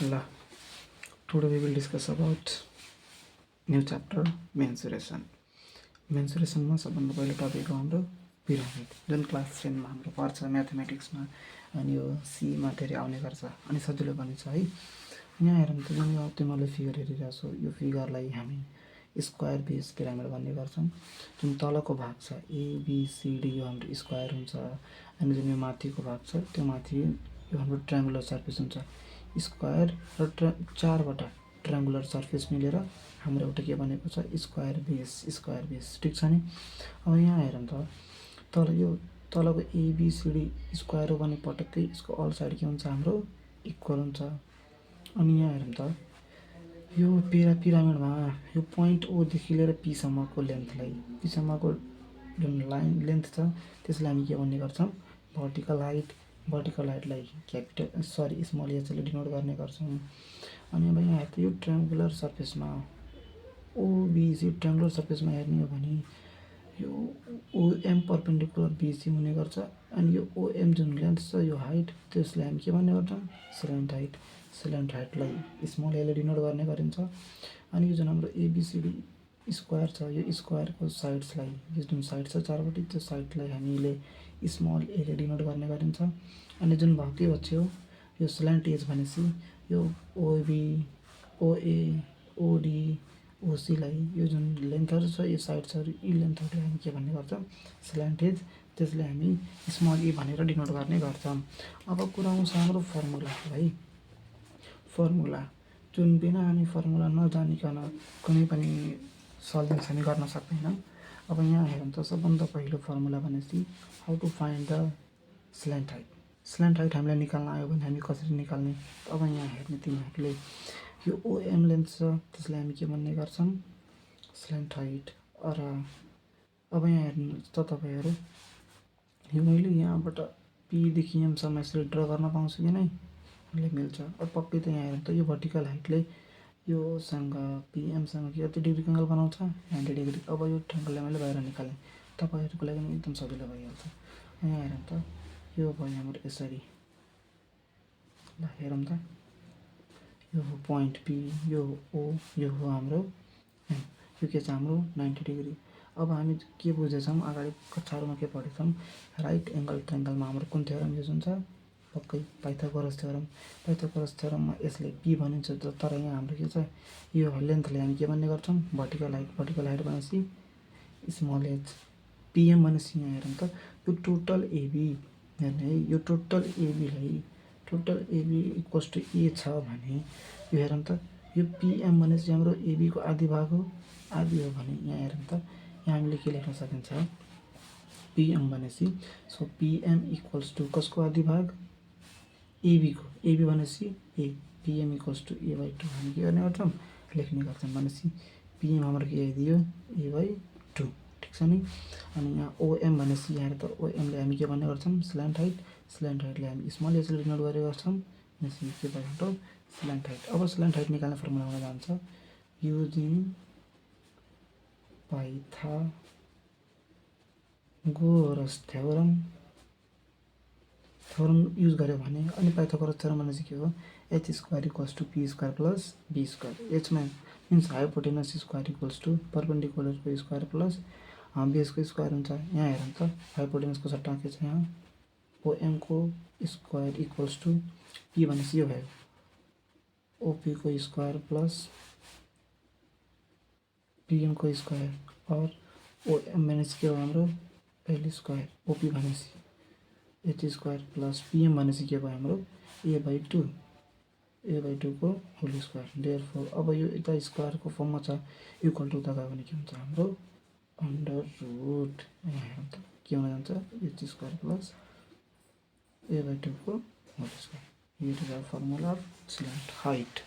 La, today we will discuss about new chapter mensuration. मेन्सुरेसनमा सबभन्दा पहिलो topic हो हाम्रो पिरामिड, जुन क्लास 10 मा हाम्रो पर्छ म्याथमेटिक्समा। अनि यो सीमा धेरै आउने गर्छ अनि सजिलो पनि छ है। यहाँ हेरौँ त, जुन यो तिमीले फिगर हेरिरहेको छौ, यो फिगरलाई हामी स्क्वायर बेस पिरामिड भन्ने गर्छौँ। जुन तलको भाग छ एबिसिडी यो हाम्रो स्क्वायर हुन्छ, अनि जुन यो माथिको भाग छ त्यो माथि यो हाम्रो ट्रायङ्गुलर सर्फेस हुन्छ। स्क्वायर र चारवटा ट्रायङ्गुलर सर्फेस मिलेर हाम्रो एउटा के बनेको छ, स्क्वायर बेस। ठिक छ नि। अब यहाँ हेरौँ त, यो तलको एबिसिडी स्क्वायर हो भने पटक्कै यसको अल साइड के हुन्छ, हाम्रो इक्वल हुन्छ। अनि यहाँ हेरौँ त, यो पिरामिडमा यो पोइन्ट ओदेखि लिएर पीसम्मको लेन्थलाई, पीसम्मको जुन लाइन लेन्थ छ त्यसलाई हामी के भन्ने गर्छौँ, भर्टिकल हाइटलाई स्मल एचले डिनोट गर्ने गर्छौँ। अनि अब यहाँ हेर्दा यो ट्रायङ्गुलर सर्फेसमा ओबिसी ट्रायङ्गुलर सर्फेसमा हेर्ने हो भने यो ओएम परपेन्डिकुलर बिसी हुने गर्छ। अनि यो ओएम जुन लेन्थ छ, यो हाइट, त्यसलाई हामी के भन्ने गर्छौँ, स्ल्यान्ट हाइटलाई स्मल एले डिनोट गर्ने गरिन्छ। अनि यो जुन हाम्रो एबिसिडी स्क्वायर छ, यो स्क्वायरको साइड्सलाई, यो जुन साइड छ चारवटै, त्यो साइडलाई हामीले स्मल एले डिनोट गर्ने गरिन्छ। अनि जुन भाग के बच्यो, यो स्ल्यान्ट एज भनेपछि यो ओबी, ओए, ओडी, ओसीलाई, यो जुन लेन्थहरू छ, यो साइड्सहरू, यी लेन्थहरूलाई हामी के भन्ने गर्छौँ, स्ल्यान्ट एज, त्यसलाई हामी स्मल ए भनेर डिनोट गर्ने गर्छौँ। अब कुरा आउँछ हाम्रो फर्मुला है। फर्मुला जुन बिना हामी फर्मुला नजानिकन कुनै पनि सल्भेन्स हामी गर्न सक्दैनौँ। अब यहाँ हेरौँ त, सबभन्दा पहिलो फर्मुला भनेपछि how to find the slant height हामीलाई निकाल्न आयो भने हामी कसरी निकाल्ने। अब यहाँ हेर्ने तिमीहरूले, यो ओएम लेन्थ छ त्यसलाई हामी के भन्ने गर्छौँ, स्ल्यान्ट हाइट। र अब यहाँ हेर्नुहोस् त तपाईँहरू, यो मैले यहाँबाट पीदेखि एमसम्म यसरी ड्र गर्न पाउँछु कि नै, यसले मिल्छ। अब पक्कै त यहाँ हेर्नु त, यो भर्टिकल हाइटले योसँग पिएमसँग के कति डिग्री एङ्गल बनाउँछ, 90 डिग्री। अब यो ट्रायङ्गललाई मैले बाहिर निकालेँ, तपाईँहरूको लागि एकदम सजिलो भइहाल्छ। यहाँ हेरौँ त, यो भयो हाम्रो यसरी। ल हेरौँ त, यो हो पोइन्ट पी, यो ओ, यो हो हाम्रो एम, यो के छ हाम्रो 90 डिग्री। अब हामी के बुझेछौँ, अगाडि कक्षाहरूमा के पढेछौँ, राइट एङ्गल ट्रायङ्गलमा हाम्रो कुन थ्योरम युज हुन्छ, पक्कै पाइथागोरस थ्योरममा यसले पी भनिन्छ। तर यहाँ हाम्रो के छ, यो लेन्थले हामी के भन्ने गर्छौँ, भर्टिकल हाइट भनेपछि स्मल एच, पिएम भनेपछि यहाँ हेरौँ त, यो टोटल एबी हेर्ने है, यो टोटल एबी इक्वल्स टु ए छ भने यो हेरौँ त, यो पिएम भनेपछि हाम्रो एबीको आधी भाग हो भने यहाँ हेरौँ त, यहाँ हामीले के लेख्न सकिन्छ, पिएम भनेपछि, सो पिएम इक्वल्स टु कसको आधी भाग, एबीको, एबी भनेपछि ए, पिएम इक्वल्स टु ए/2 हामी के गर्ने गर्छौँ, लेख्ने गर्छौँ। भनेपछि पिएम हाम्रो के आइदियो, ए/2। ठिक छ नि। अनि यहाँ ओएम भनेपछि यहाँ त ओएमले हामी के भन्ने गर्छौँ, स्ल्यान्ट हाइटले हामी स्मल एचले डिनोट गरेको गर्छौँ। भनेपछि के भयो हाम्रो स्ल्यान्ट हाइट। अब स्ल्यान्ट हाइट निकाल्ने फर्मुला हुन जान्छ, युजिङ पाइथागोरस थ्योरम युज गर्यो भने। अनि पाइथागोरस थ्योरम भनेपछि के हो, H square equals to P square plus B square. एचमा means hypotenuse square equals to परपेन्डिकुलरको स्क्वायर प्लस बेसको स्क्वायर हुन्छ। यहाँ हेरौँ त, हाइपोटेनसको सट्टा के छ, यहाँ ओएमको स्क्वायर इक्वल्स टु पी भनेपछि यो भयो ओपीको स्क्वायर प्लस पिएमको स्क्वायर, और ओएम भनेपछि के हो हाम्रो एल स्क्वायर, ओपी भनेपछि एच स्क्वायर प्लस पिएम भनेपछि के भयो हाम्रो ए/2 को होल स्क्वायर। देयरफोर अब यो यता स्क्वायरको फर्ममा छ, इक्वल टु उता गयो भने के हुन्छ हाम्रो अन्डर रुट। यहाँ हेरौँ त के हुन जान्छ, एच स्क्वायर प्लस ए/2 को होल स्क्वायर। यो is our formula of slant height.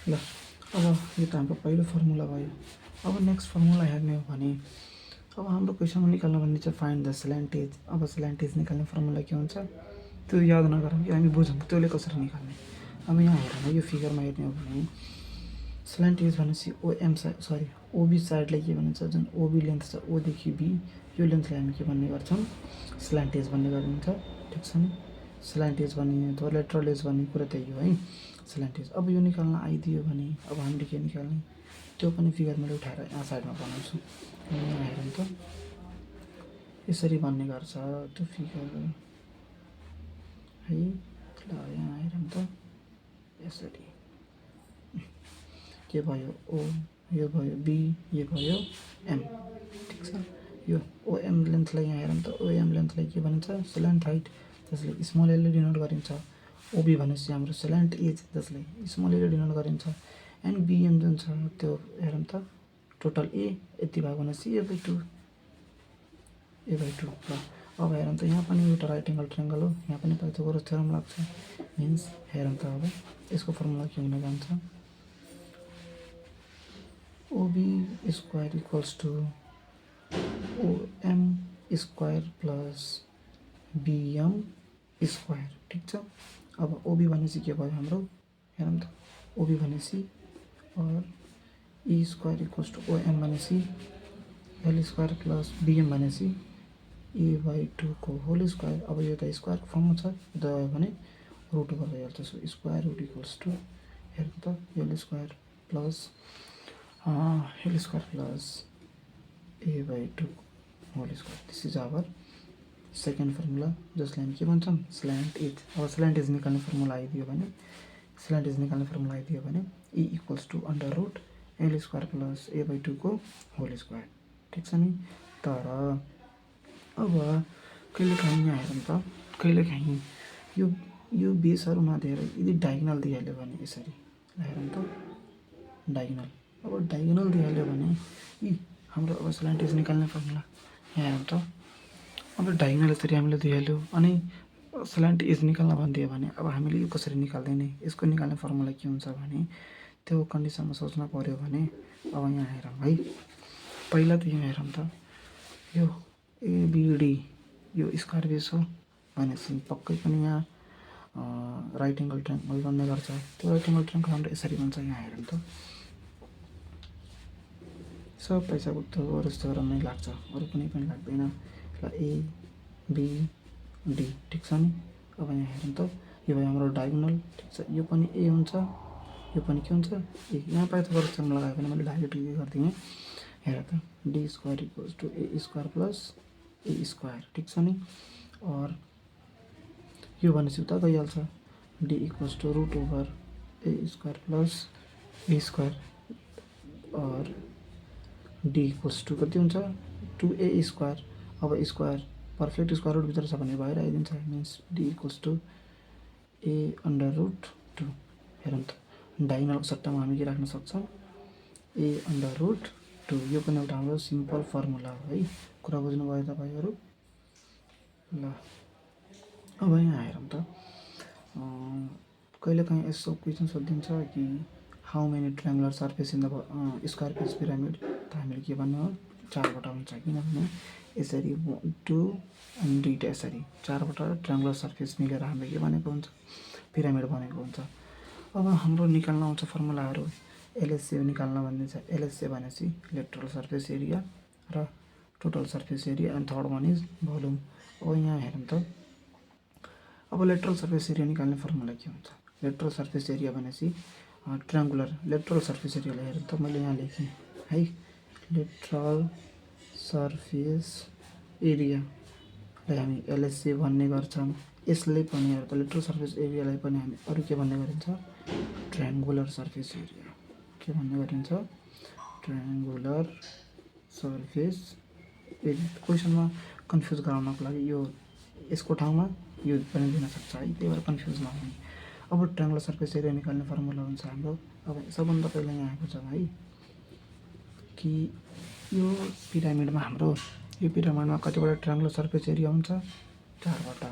ल अब यो त हाम्रो पहिलो फर्मुला भयो। अब नेक्स्ट फर्मुला हेर्ने हो भने, अब हाम्रो क्वेसनमा निकाल्नु भन्ने चाहिँ फाइन्ड द स्ल्यान्ट एज। अब स्ल्यान्ट एज निकाल्ने फर्मुला के हुन्छ, त्यो याद नगरौँ कि हामी बुझौँ त्यसले कसरी निकाल्ने। अब यहाँ हेरौँ, यो फिगरमा हेर्ने हो भने स्ल्यान्ट एज भनेपछि ओबी साइडलाई के भनिन्छ, जुन ओबी लेन्थ छ ओदेखि बी, यो लेन्थलाई हामी के भन्ने गर्छौँ, स्ल्यान्ट एज भन्ने गरिन्छ। ठिक छ नि। स्ल्यान्ट एज भन्ने अथवा लेटरल एज भन्ने कुरा त्यही हो है, स्ल्यान्ट एज। अब यो निकाल्न आइदियो भने अब हामीले के निकाल्ने, त्यो पनि फिगर मैले उठाएर यहाँ साइडमा बनाउँछु। यहाँ हेरौँ त, यसरी बन्ने गर्छ त्यो फिगर है। ल यहाँ हेरौँ त, यसरी के भयो ओ, यो भयो बी, यो भयो एम, ठिक छ। यो ओएम लेन्थलाई यहाँ हेरौँ त, ओएम लेन्थलाई के भनिन्छ, स्ल्यान्ट हाइट, जसले स्मल एले डिनोट गरिन्छ। ओबी भनेपछि हाम्रो स्ल्यान्ट एज, जसले स्मल एले डिनोट गरिन्छ। एन्ड बिएम जुन छ त्यो हेरौँ त, टोटल ए यति भाग भनेपछि ए/2, ए/2। ल अब हेरौँ त, यहाँ पनि एउटा राइट एङ्गल ट्रायङ्गल हो, यहाँ पनि पाइथागोरस थ्योरम लाग्छ। मिन्स हेरौँ त अब यसको फर्मुला के हुन जान्छ, OB square equals to OM square plus BM square, ठिक छ। अब ओबी भनेपछि के भयो हाम्रो, हेरौँ त, ओबी भनेपछि और ई स्क्वायर इक्वल्स टु ओएम भनेपछि एल स्क्वायर प्लस बिएम भनेपछि ए/2 को होल स्क्वायर। अब यो त स्क्वायरको फर्ममा छ, यो त आयो भने रुट ओभर भइहाल्छ। So square root equals to हेरौँ त, एल स्क्वायर प्लस ए/2 whole square. This is our second formula, जसलाई हामी के भन्छौँ, स्ल्यान्ट एज। अब स्ल्यान्ट एज निकाल्ने फर्मुला आइदियो भने, स्ल्यान्ट एज निकाल्ने फर्मुला आइदियो भने E equals to under root L square plus ए/2 को होल स्क्वायर, ठिक छ नि। तर अब कहिलेकाहीँ यहाँ हेरौँ त, कहिलेकाहीँ यो बेसहरूमा धेरै यदि डायगोनल दिइहाल्यो भने यसरी हेरौँ त, डायगोनल। अब डायगोनल दिइहाल्यो भने हाम्रो अब स्ल्यान्ट एज निकाल्ने फर्मुला यहाँ हेरौँ त। अब डायगोनल यसरी हामीले दिइहाल्यो अनि स्ल्यान्ट एज निकाल्न भनिदियो भने अब हामीले यो कसरी निकाल्दैन, यसको निकाल्ने फर्मुला के हुन्छ भने त्यो कन्डिसनमा सोच्न पऱ्यो भने अब यहाँ हेरौँ है। पहिला त यहाँ हेरौँ त, यो एबिडी यो स्क्वायर बेस हो भनेपछि पक्कै पनि यहाँ राइट एङ्गल ट्रायङ्गल बन्ने गर्छ। त्यो राइट एङ्गल ट्रायङ्गल हाम्रो यसरी बन्छ, यहाँ हेरौँ त, सब पाइथागोरस थ्योरममै लाग्छ, अरू कुनै पनि लाग्दैन। ल ए बी डी, ठिक छ नि। अब यहाँ हेरौँ त, यो भयो हाम्रो डायगोनल, ठिक छ। यो पनि ए हुन्छ, यो पनि के हुन्छ, ए। यहाँ पाइथागोरस थ्योरम लगायो भने मैले डाइरेक्ट के गरिदिएँ, हेर त, d square equals to a square plus a square, ठिक छ नि। और यो भनेपछि उता गइहाल्छ, d equals to root over a square plus a square और डी इक्वल्स टु कति हुन्छ, 2a स्क्वायर। अब स्क्वायर पर्फेक्ट स्क्वायर रुट भित्र छ भने बाहिर आइदिन्छ, means D equals to A under root 2। हेरौँ त, डायगोनलको सट्टामा हामी के राख्न सक्छौँ, ए अन्डर रुट 2। यो पनि एउटा हाम्रो सिम्पल फर्मुला हो है। कुरा बुझ्नुभयो तपाईँहरू। ल अब यहाँ हेरौँ त, कहिलेकाहीँ यसो क्वेसन सोधिन्छ कि how many triangular surface in the square page pyramid, त हामीले के भन्नु हो, 4वटा हुन्छ। किनभने यसरी 2 अनि 2टा यसरी 4वटा ट्रायङ्गुलर सर्फेस मिलेर हामीले के बनेको हुन्छ, पिरामिड बनेको हुन्छ। अब हाम्रो निकाल्न आउँछ फर्मुलाहरू, एलएसए निकाल्न भन्ने छ। एलएसए भनेपछि लेटरल सर्फेस एरिया र total surface area and third one is volume. अब यहाँ हेरौँ त, अब लेटरल सर्फेस एरिया निकाल्ने फर्मुला के हुन्छ, लेटरल सर्फेस एरिया भनेपछि ट्रायङ्गुलर लेटरल सर्फेस एरियालाई हेरौँ त, मैले यहाँ लेखेँ है, लेटरल सर्फेस एरियालाई हामी एलएसए भन्ने गर्छौँ। यसले पनि हेर त, लेटरल सर्फेस एरियालाई पनि हामी अरू के भन्ने गरिन्छ, ट्रायङ्गुलर सर्फेस एरिया के भन्ने गरिन्छ, ट्रायङ्गुलर सर्फेस एरिया। क्वेसनमा कन्फ्युज गराउनको लागि यो यसको ठाउँमा यो पनि दिन सक्छ है, त्यही भएर कन्फ्युज नहुने। अब ट्रायङ्गुलर सर्फेस एरिया निकाल्ने फर्मुला हुन्छ हाम्रो, अब सबभन्दा पहिला यहाँ आएको छ है कि यो पिरामिडमा हाम्रो, यो पिरामिडमा कतिवटा ट्रायङ्गुलर सर्फेस एरिया हुन्छ, 4वटा।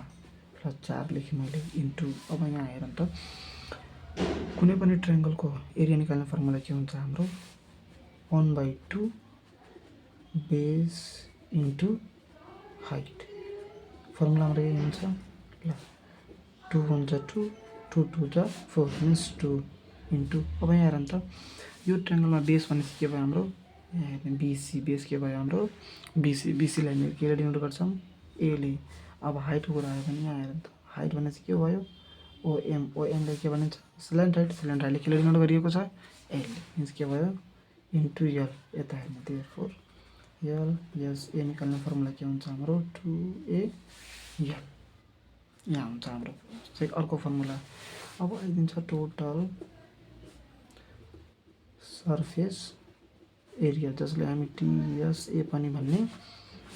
र 4 लेखेँ मैले इन्टु। अब यहाँ हेरौँ त, कुनै पनि ट्रायङ्गलको एरिया निकाल्ने फर्मुला के हुन्छ हाम्रो, 1/2 बेस इन्टु हाइट। फर्मुला हाम्रो यही हुन्छ। ल 2 1 जा 2, 2 2 जा 4, मिन्स 2 इन्टु। अब यहाँ हेरौँ त, यो ट्रायङ्गलमा बेस भनेपछि के भयो हाम्रो, यहाँ हेर्ने बिसी, बेस के भयो हाम्रो बिसी। बिसीलाई केले डिनोट गर्छौँ, एले। अब हाइटको कुरा आयो भने यहाँ हेरौँ त, हाइट भनेपछि के भयो ओएमलाई के भनिन्छ स्ल्यान्ट हाइटले के डिनोट गरिएको छ एलले मिन्स के भयो इन्टु यल यता हेर्नु देयरफोर यल यस ए निकाल्ने फर्मुला के हुन्छ हाम्रो 2a यल यहाँ हुन्छ हाम्रो चाहिँ अर्को फर्मुला अब आइदिन्छ टोटल सर्फेस एरिया जसले हामी टीएसए पनि भन्ने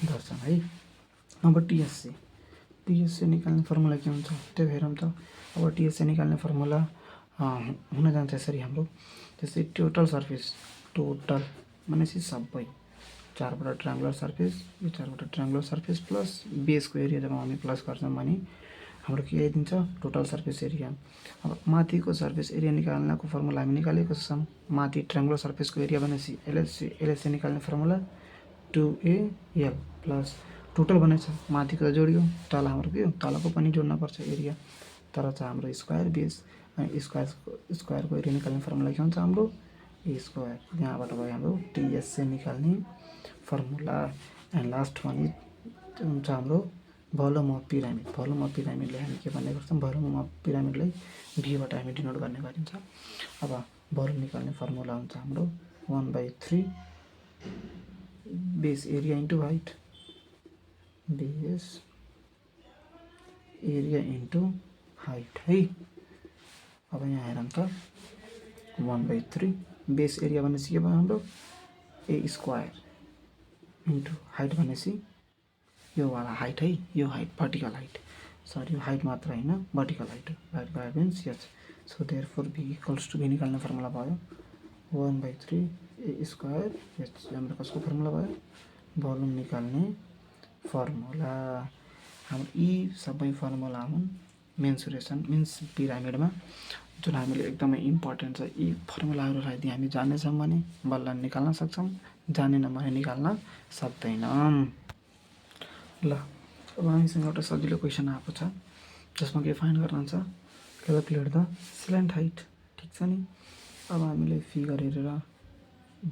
गर्छौँ है। अब टीएसए निकाल्ने फर्मुला के हुन्छ त्यो हेरौँ त। अब टीएसए निकाल्ने फर्मुला हुन जान्छ यसरी हाम्रो जस्तै टोटल सर्फेस टोटल भनेपछि सबै चारवटा ट्रायङ्गुलर सर्फेस यो चारवटा ट्रायङ्गुलर सर्फेस प्लस बेसको एरिया जब हामी प्लस गर्छौँ भने हाम्रो के आइदिन्छ टोटल सर्फेस एरिया। अब माथिको सर्फेस एरिया निकाल्नको फर्मुला हामी निकालेको छौँ माथि ट्रायङ्गुलर सर्फेसको एरिया भनेपछि एलएसए निकाल्ने फर्मुला 2al प्लस टोटल भनेछ माथिको त जोडियो तल हाम्रो के हो तलको पनि जोड्न पर्छ एरिया तर चाहिँ हाम्रो स्क्वायर बेस स्क्वायरको एरिया निकाल्ने फर्मुला के हुन्छ हाम्रो ए स्क्वायर यहाँबाट भयो हाम्रो टीएसए निकाल्ने फर्मुला एन्ड लास्ट वान हुन्छ हाम्रो भोल्युम अफ पिरामिडले हामी के भन्ने गर्छौँ भोल्युम अफ पिरामिडलाई भीबाट हामी डिनोट गर्ने गरिन्छ। अब भोल्युम निकाल्ने फर्मुला हुन्छ हाम्रो 1/3 base area into height base area into height है। अब यहाँ हेरौँ त 1/3 बेस एरिया भनेपछि के भयो हाम्रो ए स्क्वायर इन्टु हाइट भनेपछि यो वाला हाइट है यो हाइट भर्टिकल हाइट सरी यो हाइट मात्र होइन भर्टिकल हाइट भयो means yes so therefore B equals to B निकाल्ने फर्मुला भयो 1/3 ए स्क्वायर यस हाम्रो कसको फर्मुला भयो भोल्युम निकाल्ने फर्मुला। हाम्रो यी सबै फर्मुला हुन् मेन्सुरेसन मिन्स पिरामिडमा जुन हामीले एकदमै इम्पोर्टेन्ट छ। यी फर्मुलाहरूलाई यदि हामी जानेछौँ भने बल्ल निकाल्न सक्छौँ जानेन भने निकाल्न सक्दैनौँ। ल अब हामीसँग एउटा सजिलो क्वेसन आएको छ जसमा के फाइन्ड गर्न छ क्याल्कुलेट द स्ल्यान्ट हाइट ठिक छ नि। अब हामीले फिगर हेरेर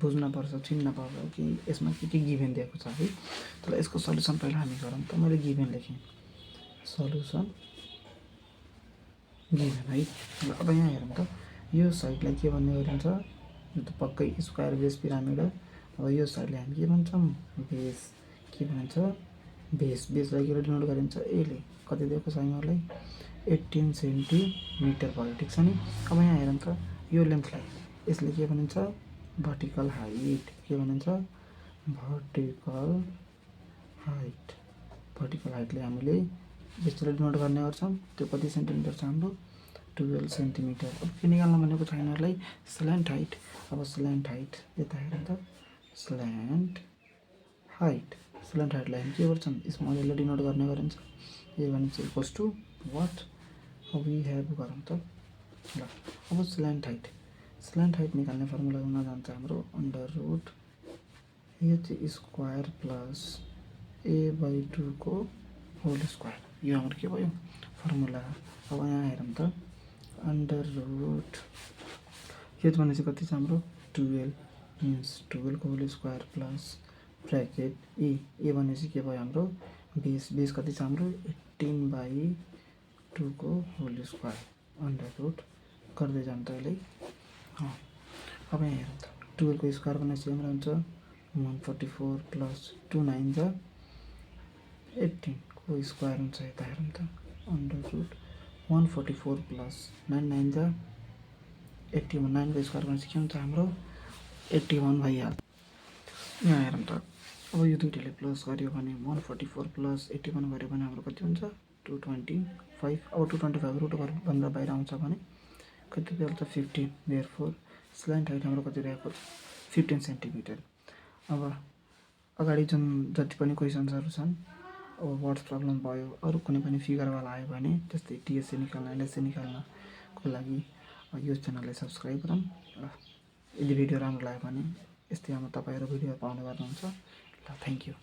बुझ्नुपर्छ चिन्न पर्छ कि यसमा के गिभेन दिएको छ है। तर यसको सल्युसन पहिला हामी गरौँ त। मैले गिभेन लेखेँ सल्युसन गिभेन है। अब यहाँ हेरौँ त यो साइडलाई के भन्ने गरिन्छ यो त पक्कै स्क्वायर बेस पिरामिड हो। अब यो साइडलाई हामी के भन्छौँ बेस के भन्छ बेसलाई के डिनोट गरिन्छ एले कति दिएको छ हामीहरूलाई 18 सेन्टिमिटर भयो ठिक छ नि। अब यहाँ हेरौँ त यो लेन्थलाई यसले के भनिन्छ भर्टिकल हाइट के भनिन्छ भर्टिकल हाइटले हामीले यसरी डिनोट गर्ने गर्छौँ त्यो कति सेन्टिमिटर छ हाम्रो 12 सेन्टिमिटर। अब के निकाल्न भनेको छ यिनीहरूलाई स्ल्यान्ट हाइट। अब स्ल्यान्ट हाइट यता हेरौँ त स्ल्यान्ट हाइटलाई हामी के गर्छौँ स्मल एलले डिनोट गर्ने गरिन्छ ए भनिन्छ equals to what we have गरौँ त ल। अब स्ल्यान्ट हाइट निकाल्ने फर्मुला हुन जान्छ हाम्रो under root H square plus a/2 को होल स्क्वायर यो हाम्रो के भयो फर्मुला। अब यहाँ हेरौँ त अंडर रूट एच भनेपछि कति छ हाम्रो 12 मिन्स 12 को होल स्क्वायर प्लस ब्रैकेट ए भनेपछि के भयो हाम्रो बेस कति छ हाम्रो 18/2 को होल स्क्वायर अंडर रूट गर्दै जान्छ अहिले। अब यहाँ हेरौँ त 12 को स्क्वायर भनेपछि हाम्रो हुन्छ 144 प्लस 2 9 जा 18 को स्क्वायर हुन्छ यता हेरौँ त अंडर रूट 144 प्लस 9 9 जा 81 9 को स्क्वायर भनेपछि के हुन्छ हाम्रो 81 भइहाल्छ। यहाँ हेरौँ त अब यो दुईटैले प्लस गर्यो भने 144 प्लस 81 गर्यो भने हाम्रो कति हुन्छ 225। अब 225 रुट भन्दा बाहिर आउँछ भने कति भइहाल्छ 15 देयरफोर स्ल्यान्ट हाइट हाम्रो कति रहेको 15 सेन्टिमिटर। अब अगाडि जुन जति पनि क्वेसन्सहरू छन् अब वर्ड्स प्रब्लम भयो अरू कुनै पनि फिगरवाला आयो भने त्यस्तै टीएसए निकाल्न एलएसए निकाल्नको लागि यो च्यानललाई सब्सक्राइब गरौँ। यदि भिडियो राम्रो लाग्यो भने यस्तै हाम्रो तपाईँहरू भिडियो पाउने गर्नुहुन्छ। ल थ्याङ्क यू।